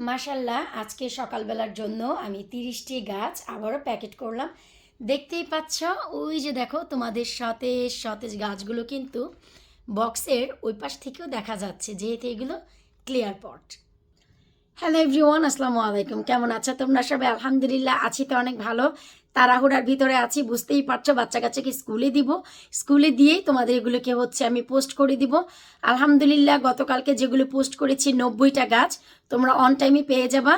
মাশাল্লাহ আজকে সকালবেলার জন্য আমি 30টি গাছ আবারও প্যাকেট করলাম। দেখতেই পাচ্ছ, ওই যে দেখো তোমাদের সতেজ সতেজ গাছগুলো কিন্তু বক্সের ওই পাশ থেকেও দেখা যাচ্ছে, যেহেতু এগুলো ক্লিয়ার পট। হ্যালো এভরিওয়ান, আসসালামু আলাইকুম। কেমন আছো তোমরা সবাই? আলহামদুলিল্লাহ আছি তো অনেক ভালো। তাড়াহুড়ার ভিতরে আছি, বুঝতেই পারছো। বাচ্চা কাচ্চাকে স্কুলে দিব, স্কুলে দিয়েই তোমাদের এগুলোকে আমি পোস্ট করে দিব। আলহামদুলিল্লাহ গতকালকে যেগুলো পোস্ট করেছি 90টা গাছ তোমরা অন টাইমে পেয়ে যাবা।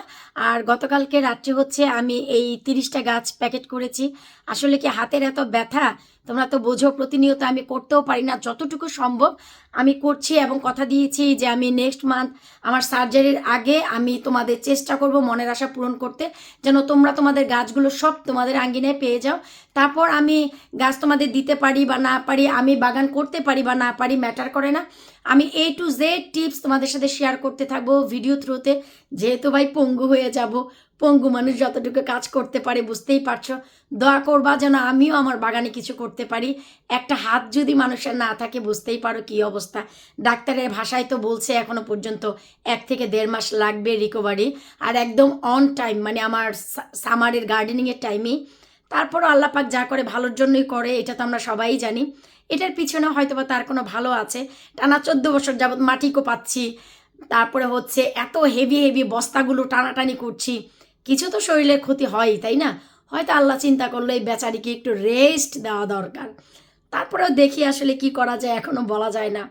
আর গতকালকে রাত্রে আমি এই 30টা গাছ প্যাকেট করেছি। আসলে কি হাতের এত ব্যথা, তোমরা তো বোঝো, প্রতিনিয়ত আমি করতেও পারি না, যতটুকু সম্ভব আমি করছি এবং কথা দিয়েছি যে আমি নেক্সট মান্থ আমার সার্জারির আগে আমি তোমাদের চেষ্টা করব মনের আশা পূরণ করতে, যেন তোমরা তোমাদের গাছগুলো সব তোমাদের আঙ্গিনায় পেয়ে যাও। তারপর আমি গাছ তোমাদের দিতে পারি বা না পারি, আমি বাগান করতে পারি বা না পারি, ম্যাটার করে না। আমি A to Z টিপস তোমাদের সাথে শেয়ার করতে থাকবো ভিডিও থ্রুতে। যেহেতু ভাই পঙ্গু হয়ে যাব, পঙ্গু মানুষ যতটুকু কাজ করতে পারে বুঝতেই পারছো। দোয়া করবা যেন আমিও আমার বাগানে কিছু করতে পারি। একটা হাত যদি মানুষের না থাকে বুঝতেই পারো কী অবস্থা। ডাক্তারের ভাষায় তো বলছে এখনো পর্যন্ত 1 থেকে 1.5 মাস লাগবে রিকভারি। আর একদম অন টাইম, মানে আমার সামারের গার্ডেনিংয়ের টাইমেই। তারপরও আল্লাহ পাক যা করে ভালোর জন্যই করে, এটা তো আমরা সবাই জানি। এটার পিছনে হয়তো বা তার কোনো ভালো আছে। টানা 14 বছর যাবৎ মাটি কোপাচ্ছি, তারপরে এত হেভি হেভি বস্তাগুলো টানাটানি করছি, কিছু তো শরীরের ক্ষতি হয়ই, তাই না? হয়তো আল্লাহ চিন্তা করলো এই বেচারিকে একটু রেস্ট দেওয়া দরকার। তারপরেও দেখি আসলে কি করা যায়, এখনও বলা যায় না।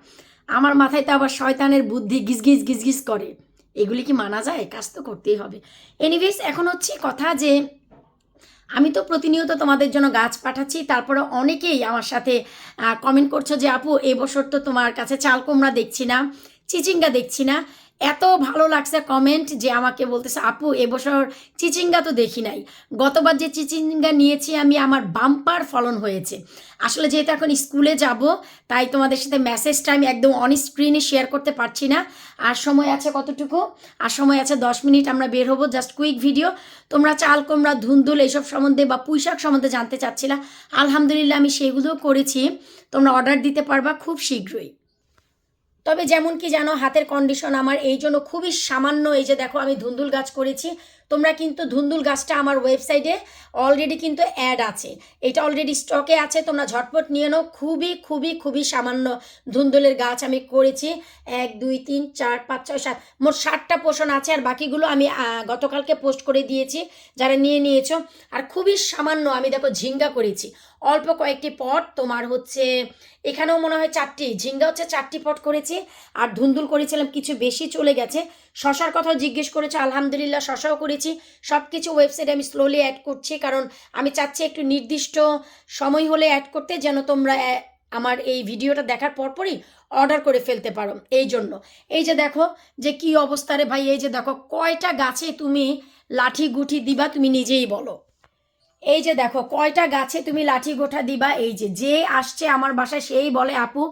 আমার মাথায় তো আবার শয়তানের বুদ্ধি গিজগিজ গিজগিজ করে। এগুলি কি মানা যায়? কাজ তো করতেই হবে। এনিওয়েজ, এখন কথা যে আমি তো প্রতিনিয়ত তোমাদের জন্য গাছ পাঠাচ্ছি, তারপরে অনেকেই আমার সাথে কমেন্ট করছো যে আপু এবছর তো তোমার কাছে চাল কুমড়া দেখছি না, চিচিঙ্গা দেখছি না। এত ভালো লাগছে কমেন্ট যে আমাকে বলতেছে আপু এবছর চিচিঙ্গা তো দেখি নাই। গতবার যে চিচিঙ্গা নিয়েছি আমি, আমার বাম্পার ফলন হয়েছে। আসলে যেহেতু এখন স্কুলে যাব, তাই তোমাদের সাথে মেসেজটা আমি একদম অন স্ক্রিনে শেয়ার করতে পারছি না। আর সময় আছে কতটুকু? আর সময় আছে 10 মিনিট, আমরা বের হবো, জাস্ট কুইক ভিডিও। তোমরা চাল কুমড়া ধুন্দুল এইসব সম্বন্ধে বা পুঁইশাক সম্বন্ধে জানতে চাচ্ছিলা, আলহামদুলিল্লাহ আমি সেগুলোও করেছি। তোমরা অর্ডার দিতে পারবা খুব শীঘ্রই। তবে যেমন কি জানো, হাতের কন্ডিশন আমার এই জন্য খুবই সামান্য। এই যে দেখো আমি ধুন্দুল গাছ করেছি, তোমরা কিন্তু ধুন্দুল গাছটা আমার ওয়েবসাইটে অলরেডি কিন্তু অ্যাড আছে, এটা অলরেডি স্টকে আছে, তোমরা ঝটপট নিয়ে নাও। খুবই খুবই খুবই সামান্য ধুন্দুলের গাছ আমি করেছি। 1 2 3 4 5 6 7, মোট 7টা পোষণ আছে, আর বাকিগুলো আমি গতকালকে পোস্ট করে দিয়েছি যারা নিয়ে নিয়েছো। আর খুবই সামান্য আমি দেখো ঝিঙ্গা করেছি, অল্প কয়েকটি পট। তোমার এখানেও মনে হয় 4টি ঝিঙ্গা 4টি পট করেছি। আর ধুন্দুল করেছিলাম কিছু বেশি চলে গেছে। শশার কথাও জিজ্ঞেস করেছে, আলহামদুলিল্লাহ শশাও করেছি। সব কিছু ওয়েবসাইটে আমি স্লোলি অ্যাড করছি, কারণ আমি চাচ্ছি একটু নির্দিষ্ট সময় হলে অ্যাড করতে, যেন তোমরা আমার এই ভিডিওটা দেখার পরপরই অর্ডার করে ফেলতে পারো। এই জন্য এই যে দেখো যে কি অবস্থা রে ভাই, এই যে দেখো কয়টা গাছে তুমি লাঠি গুঠি দিবা, তুমি নিজেই বলো। এই যে দেখো কয়টা গাছে তুমি লাঠি গোঠা দিবা। এই যে যে আসছে আমার বাসায় সেই বলে আপু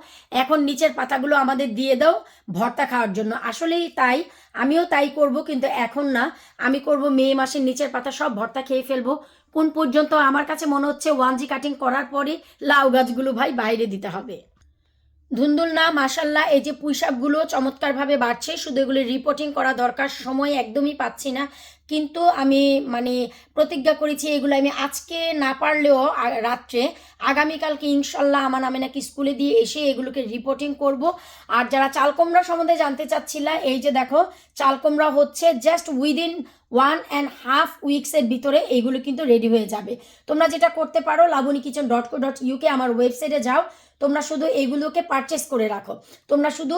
এখন নিচের পাতাগুলো আমাদের দিয়ে দাও ভর্তা খাওয়ার জন্য। আসলেই তাই, আমিও তাই করব, কিন্তু এখন না, আমি করব মে মাসের নিচের পাতা সব ভর্তা খেয়ে ফেলবো। কোন পর্যন্ত আমার কাছে মনে হচ্ছে 1G কাটিং করার পরে লাউ গাছগুলো ভাই বাইরে দিতে হবে। ধুন্দুল না, মাশাল্লাহ এই যে পুঁইশাকগুলো চমৎকারভাবে বাড়ছে, শুধু এগুলো রিপোর্টিং করা দরকার, সময় একদমই পাচ্ছি না। কিন্তু আমি মানে প্রতিজ্ঞা করেছি এগুলো আমি আজকে না পারলেও রাত্রে আগামীকালকে ইনশাল্লাহ আমার নামে নাকি স্কুলে দিয়ে এসে এগুলোকে রিপোর্টিং করব। আর যারা চাল কুমড়া সম্বন্ধে জানতে চাচ্ছিলা, এই যে দেখো চাল কুমড়া জাস্ট উইদিন 1.5 উইকসের ভিতরে এইগুলো কিন্তু রেডি হয়ে যাবে। তোমরা যেটা করতে পারো, labunikitchen.co.uk আমার ওয়েবসাইটে যাও, তোমরা শুধু এইগুলোকে পারচেস করে রাখো, তোমরা শুধু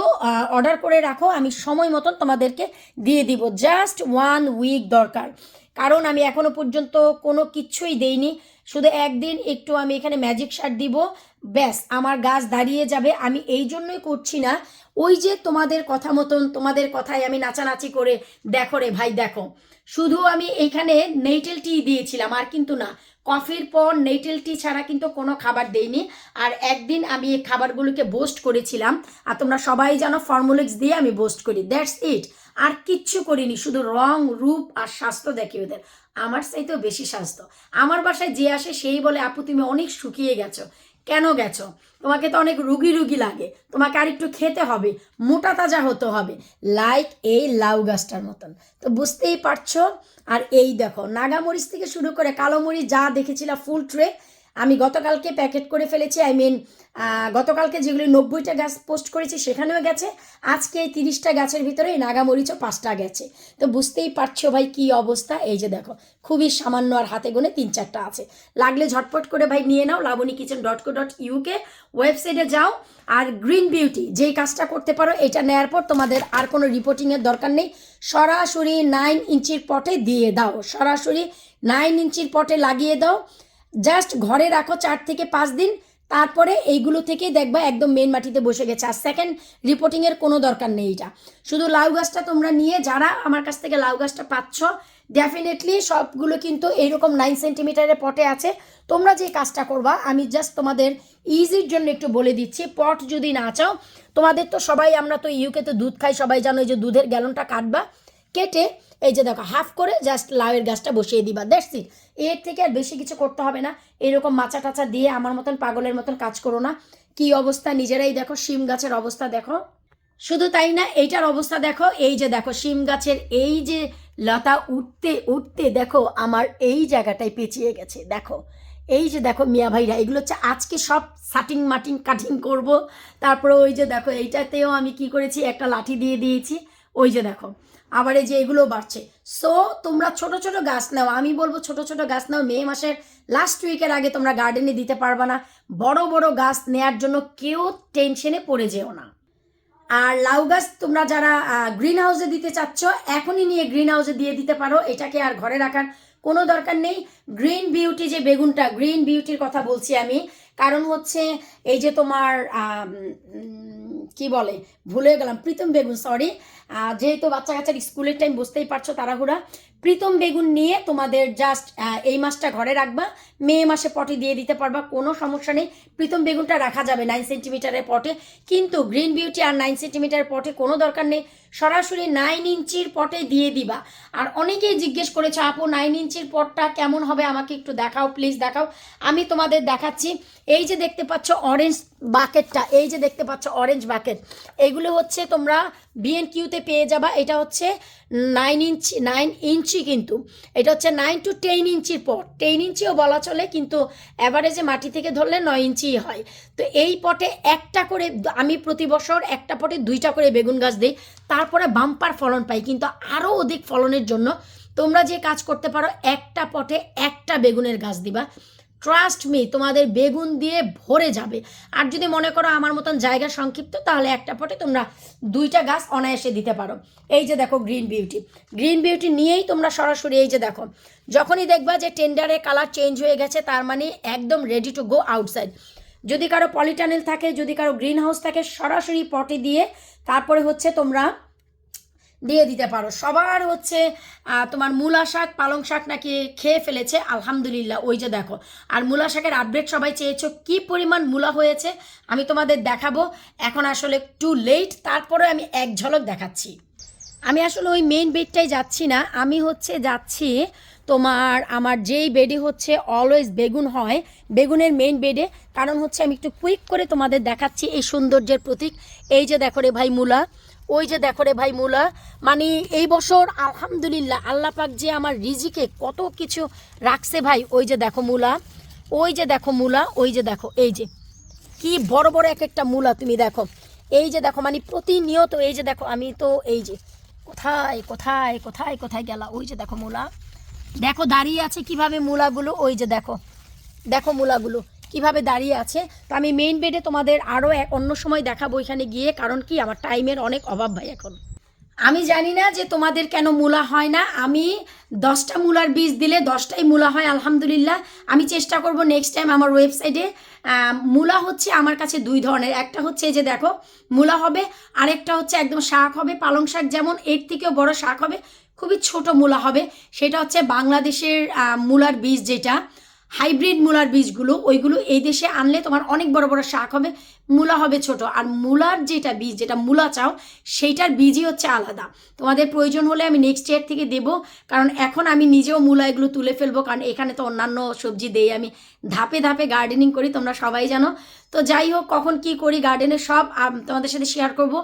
অর্ডার করে রাখো, আমি সময় মতন তোমাদেরকে দিয়ে দিব। জাস্ট 1 উইক দরকার, কারণ আমি এখনো পর্যন্ত কোনো কিছুই দেইনি। শুধু একদিন একটু আমি এখানে ম্যাজিক সার দিব, ব্যাস আমার গাছ দাঁড়িয়ে যাবে। আমি এই জন্যই করছি না, ওই যে তোমাদের কথা মতন, তোমাদের কথায় আমি নাচানাচি করে দেখো রে ভাই দেখো, শুধু আমি এইখানে নেইটেল টি দিয়েছিলাম, আর কিন্তু না, কফির পর নেইটেল টি ছাড়া কিন্তু কোনো খাবার দেইনি। আর একদিন আমি এই খাবারগুলোকে বোস্ট করেছিলাম, আর তোমরা সবাই জানো ফর্মুলেক্স দিয়ে আমি বোস্ট করি, দ্যাটস ইট। আর কিচ্ছু করিনি, শুধু রং রূপ আর স্বাস্থ্য দেখি ওদের। আমার চাইতেও বেশি স্বাস্থ্য। আমার বাসায় যে আসে সেই বলে আপু তুমি অনেক শুকিয়ে গেছো। কেন গেছো? তোমাকে তো অনেক রুগী রুগী লাগে, তোমাকে আর একটু খেতে হবে, মোটা তাজা হতে হবে, লাইক এই লাউ গাছটার মতন। তো বুঝতেই পারছো। আর এই দেখো নাগামরিচ থেকে শুরু করে কালো মরিচ যা দেখেছিলাম ফুল ট্রে, আমি গতকালকে প্যাকেট করে ফেলেছি। গতকালকে যেগুলি 90টা গাছ পোস্ট করেছি সেখানেও গেছে, আজকে এই 30টা গাছের ভিতরে এই নাগামরিচও 5টা গেছে। তো বুঝতেই পারছো ভাই কি অবস্থা। এই যে দেখো খুবই সামান্য, আর হাতে গোনে 3-4টা আছে, লাগলে ঝটপট করে ভাই নিয়ে নাও। lavaniekitchen.co.uk ওয়েবসাইটে যাও। আর গ্রিন বিউটি যেই কাজটা করতে পারো, এটা নেওয়ার পর তোমাদের আর কোনো রিপোর্টিংয়ের দরকার নেই, সরাসরি 9 ইঞ্চির পটে দিয়ে দাও, সরাসরি 9 ইঞ্চির পটে লাগিয়ে দাও, জাস্ট ঘরে রাখো 4 থেকে 5 দিন, তারপরে এইগুলো থেকেই দেখবা একদম মেন মাটিতে বসে গেছে। আর সেকেন্ড রিপোর্টিংয়ের কোনো দরকার নেই। এটা শুধু লাউ গাছটা তোমরা নিয়ে, যারা আমার কাছ থেকে লাউ গাছটা পাচ্ছ, ডেফিনেটলি সবগুলো কিন্তু এইরকম 9 সেন্টিমিটারের পটে আছে। তোমরা যে কাজটা করবা, আমি জাস্ট তোমাদের ইজির জন্য একটু বলে দিচ্ছি। পট যদি না চাও, তোমাদের তো সবাই, আমরা তো ইউকেতে দুধ খাই, সবাই জানো, এই যে দুধের গ্যালনটা কাটবা, কেটে এই যে দেখো হাফ করে জাস্ট লাউয়ের গাছটা বসিয়ে দিবা, দ্যাটস ইট। এর থেকে আর বেশি কিছু করতে হবে না। এরকম মাচা টাচা দিয়ে আমার মতন পাগলের মতন কাজ করো না। কি অবস্থা নিজেরাই দেখো, শিম গাছের অবস্থা দেখো। শুধু তাই না, এইটার অবস্থা দেখো, এই যে দেখো শিম গাছের এই যে লতা উঠতে উঠতে দেখো আমার এই জায়গাটায় পেঁচিয়ে গেছে। দেখো এই যে দেখো মিয়া ভাইরা, এগুলো হচ্ছে আজকে সব সাটিং মাটিং কাটিং করব। তারপরে ওই যে দেখো এইটাতেও আমি কি করেছি, একটা লাঠি দিয়ে দিয়েছি, ওই যে দেখো আবার এই যে এগুলো বাড়ছে। সো তোমরা ছোট ছোট গাছ নাও, আমি বলবো ছোট ছোট গাছ নাও। মে মাসের লাস্ট উইকের আগে তোমরা গার্ডেনে দিতে পারবা না। বড় বড় গাছ নেয়ার জন্য কেউ টেনশনে পড়ে যেও না। আর লাউ গাছ তোমরা যারা গ্রিন হাউসে দিতে চাচ্ছ, এখনই নিয়ে গ্রিন হাউসে দিয়ে দিতে পারো, এটাকে আর ঘরে রাখার কোনো দরকার নেই। গ্রিন বিউটি যে বেগুনটা, গ্রিন বিউটির কথা বলছি আমি, কারণ হচ্ছে এই যে তোমার কি বলে, ভুলে গেলাম, প্রীতম বেগুন, সরি, যেহেতু বাচ্চা কাচ্চার স্কুলের টাইম, বুঝতেই পারছো তাড়াহুড়া। প্রীতম বেগুন নিয়ে তোমাদের জাস্ট এই মাসটা ঘরে রাখবা, মে মাসে পটে দিয়ে দিতে পারবা, কোনো সমস্যা নেই। প্রীতম বেগুনটা রাখা যাবে 9 সেন্টিমিটারের পটে, কিন্তু গ্রিন বিউটি আর 9 সেন্টিমিটার পটে কোনো দরকার নেই, সরাসরি 9 ইঞ্চির পটে দিয়ে দিবা। আর অনেকেই জিজ্ঞেস করেছে আপু 9 ইঞ্চির পটটা কেমন হবে, আমাকে একটু দেখাও প্লিজ, দেখাও। আমি তোমাদের দেখাচ্ছি। এই যে দেখতে পাচ্ছ অরেঞ্জ বাকেটটা, এই যে দেখতে পাচ্ছ অরেঞ্জ বাকেট, এইগুলো হচ্ছে তোমরা B&Qতে পেয়ে যাবা। এটা হচ্ছে 9 ইঞ্চি, কিন্তু এটা হচ্ছে 9 to 10 ইঞ্চির পট, 10 ইঞ্চিও বলা চলে, কিন্তু অ্যাভারেজে মাটি থেকে ধরলে 9 ইঞ্চিই হয়। তো এই পটে একটা করে, আমি প্রতি বছর একটা পটে 2টা করে বেগুন গাছ দিই, তারপরে বাম্পার ফলন পাই। কিন্তু আরও অধিক ফলনের জন্য তোমরা যে কাজ করতে পারো, একটা পটে একটা বেগুনের গাছ দিবা, ট্রাস্ট মি তোমাদের বেগুন দিয়ে ভরে যাবে। আর যদি মনে করো আমার মতন জায়গা সংক্ষিপ্ত, তাহলে একটা পটে তোমরা 2টা গাছ অনায়াসে দিতে পারো। এই যে দেখো গ্রিন বিউটি, গ্রিন বিউটি নিয়েই তোমরা সরাসরি এই যে দেখো, যখনই দেখবা যে টেন্ডারের কালার চেঞ্জ হয়ে গেছে, তার মানে একদম রেডি টু গো আউটসাইড। যদি কারো পলিটানেল থাকে, যদি কারো গ্রিন হাউস থাকে, সরাসরি পটে দিয়ে তারপরে হচ্ছে তোমরা দিয়ে দিতে পারো। সবার হচ্ছে তোমার মূলা শাক, পালং শাক নাকি খেয়ে ফেলেছে, আলহামদুলিল্লাহ। ওই যে দেখো, আর মূলা শাকের আপডেট সবাই চেয়েছো, কি পরিমাণ মূলা হয়েছে আমি তোমাদের দেখাবো। এখন আসলে টু লেট, তারপরে আমি এক ঝলক দেখাচ্ছি। আমি আসলে ওই মেইন বেডটাই যাচ্ছি না, আমি হচ্ছে যাচ্ছি তোমার আমার যেই বেডে হচ্ছে অলওয়েজ বেগুন হয়, বেগুনের মেইন বেডে। কারণ হচ্ছে আমি একটু কুইক করে তোমাদের দেখাচ্ছি এই সৌন্দর্যের প্রতীক। এই যে দেখো রে ভাই মূলা, ওই যে দেখো রে ভাই মূলা। মানে এই বছর আলহামদুলিল্লাহ আল্লাহ পাক যে আমার রিজিকে কত কিছু রাখছে ভাই। ওই যে দেখো মূলা, ওই যে দেখো মূলা, ওই যে দেখো, এই যে কি বড় বড় এক একটা মূলা, তুমি দেখো। এই যে দেখো মানে প্রতিনিয়ত, এই যে দেখো, আমি তো এই যে কোথায় কোথায় কোথায় কোথায় গেলা, ওই যে দেখো মূলা, দেখো দাঁড়িয়ে আছে কিভাবে মূলাগুলো, ওই যে দেখো, দেখো মূলাগুলো কিভাবে দাঁড়িয়ে আছে। তো আমি মেইন বেডে তোমাদের আরও অন্য সময় দেখাবো এখানে গিয়ে, কারণ কি আমার টাইমের অনেক অভাব ভাই এখন। আমি জানি না যে তোমাদের কেন মূলা হয় না, আমি 10টা মূলার বীজ দিলে 10টাই মূলা হয় আলহামদুলিল্লাহ। আমি চেষ্টা করব নেক্সট টাইম আমার ওয়েবসাইটে। মূলা হচ্ছে আমার কাছে 2 ধরনের, একটা হচ্ছে এই যে দেখো মূলা হবে, আরেকটা হচ্ছে একদম শাক হবে, পালং শাক যেমন, এর থেকেও বড় শাক হবে, খুবই ছোট মূলা হবে, সেটা হচ্ছে বাংলাদেশের মূলার বীজ যেটা। হাইব্রিড মূলার বীজগুলো, ওইগুলো এই দেশে আনলে তোমার অনেক বড় বড় শাক হবে, মূলা হবে ছোট। আর মূলার যেটা বীজ, যেটা মূলা চাও, সেইটার বীজই হচ্ছে আলাদা। তোমাদের প্রয়োজন হলে আমি নেক্সট ইয়ার থেকে দেবো, কারণ এখন আমি নিজেও মূলা এগুলো তুলে ফেলবো, কারণ এখানে তো অন্যান্য সবজি দেই। আমি ধাপে ধাপে গার্ডেনিং করি, তোমরা সবাই জানো। তো যাই হোক, কখন কি করি গার্ডেনে সব তোমাদের সাথে শেয়ার করব।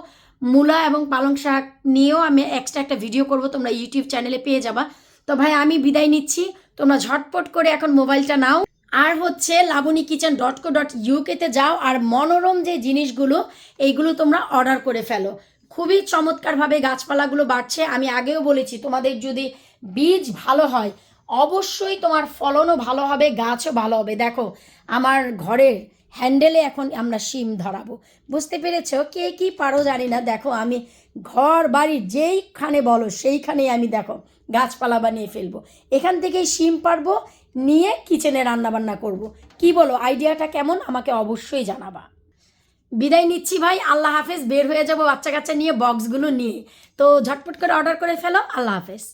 মূলা এবং পালং শাক নিয়েও আমি এক্সট্রা একটা ভিডিও করব, তোমরা ইউটিউব চ্যানেলে পেয়ে যাবা। তো ভাই আমি বিদায় নিচ্ছি, তোমরা ঝটপট করে এখন মোবাইলটা নাও, আর হচ্ছে labunnikitchen.co.uk-তে যাও, আর মনোরম যে জিনিসগুলো এইগুলো তোমরা অর্ডার করে ফেলো। খুবই চমৎকারভাবে গাছপালাগুলো বাড়ছে। আমি আগেও বলেছি, তোমাদের যদি বীজ ভালো হয় অবশ্যই তোমার ফলনও ভালো হবে, গাছও ভালো হবে। দেখো আমার ঘরের হ্যান্ডেলে এখন আমরা শিম ধরাবো, বুঝতে পেরেছো? কে কি পারো জানি না। দেখো আমি ঘর বাড়ির যেইখানে বলো সেইখানেই আমি দেখো গাছপালা বানিয়ে ফেলবো। এখান থেকেই শিম পারবো, নিয়ে কিচেনে রান্নাবান্না করব। কি বলো, আইডিয়াটা কেমন আমাকে অবশ্যই জানাবা। বিদায় নিচ্ছি ভাই, আল্লাহ হাফেজ। বের হয়ে যাবো বাচ্চা কাচ্চা নিয়ে, বক্সগুলো নিয়ে। তো ঝটপট করে অর্ডার করে ফেলো। আল্লাহ হাফেজ।